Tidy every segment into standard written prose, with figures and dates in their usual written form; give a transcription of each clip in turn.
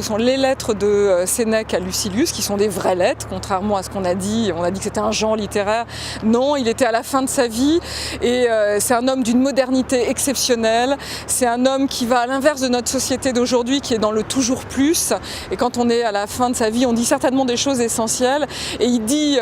sont les lettres de Sénèque à Lucilius, qui sont des vraies lettres, contrairement à ce qu'on a dit. On a dit que c'était un genre littéraire. Non, il était à la fin de sa vie et c'est un homme d'une modernité exceptionnelle. C'est un homme qui va à l'inverse de notre société d'aujourd'hui, qui est dans le toujours plus. Et quand on est à la fin de sa vie, on dit certainement des choses essentielles. Et il dit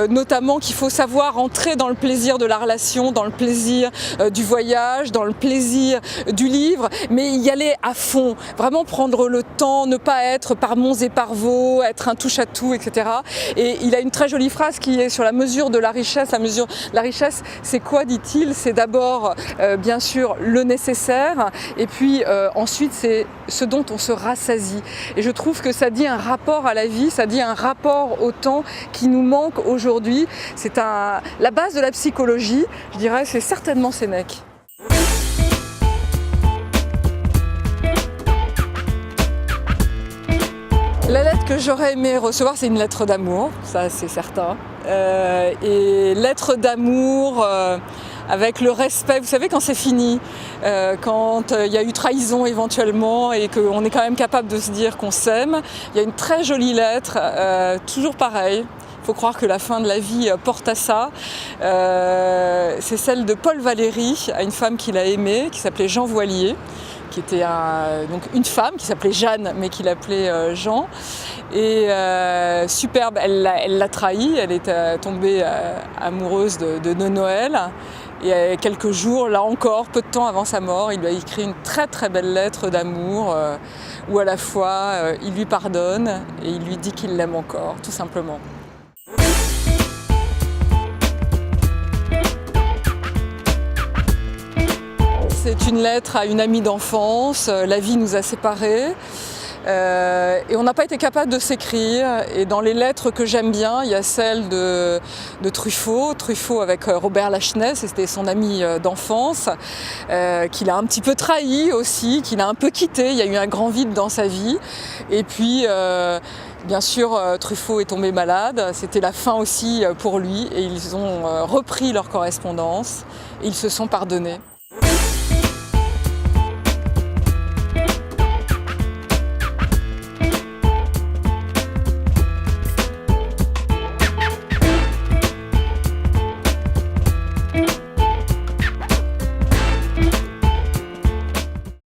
notamment qu'il faut savoir entrer dans le plaisir de la relation, dans le plaisir du voyage, dans le plaisir du livre, mais y aller à fond, vraiment prendre le temps, ne pas être par monts et par vaux, être un touche-à-tout, etc. Et il a une très jolie phrase qui est sur la mesure de la richesse. La mesure de la richesse, c'est quoi, dit-il? C'est d'abord, bien sûr, le nécessaire, et puis ensuite, c'est ce dont on se rassasie. Et je trouve que ça dit un rapport à la vie, ça dit un rapport au temps qui nous manque aujourd'hui. C'est la base de la psychologie, je dirais, c'est certainement Sénèque. La lettre que j'aurais aimé recevoir, c'est une lettre d'amour, ça c'est certain. Et lettre d'amour avec le respect, vous savez, quand c'est fini, quand il y a eu trahison éventuellement et qu'on est quand même capable de se dire qu'on s'aime. Il y a une très jolie lettre, toujours pareil. Il faut croire que la fin de la vie porte à ça. C'est celle de Paul Valéry à une femme qu'il a aimée, qui s'appelait Jean Voilier, qui était donc une femme qui s'appelait Jeanne, mais qu'il appelait Jean. Et superbe, elle l'a trahi, elle est tombée amoureuse de Noël. Et quelques jours, là encore, peu de temps avant sa mort, il lui a écrit une très très belle lettre d'amour où à la fois il lui pardonne et il lui dit qu'il l'aime encore, tout simplement. C'est une lettre à une amie d'enfance, la vie nous a séparés. Et on n'a pas été capable de s'écrire. Et dans les lettres que j'aime bien, il y a celle de Truffaut avec Robert Lachenet, c'était son ami d'enfance, qu'il a un petit peu trahi aussi, qu'il a un peu quitté. Il y a eu un grand vide dans sa vie. Et puis, bien sûr, Truffaut est tombé malade. C'était la fin aussi pour lui. Et ils ont repris leur correspondance. Et ils se sont pardonnés.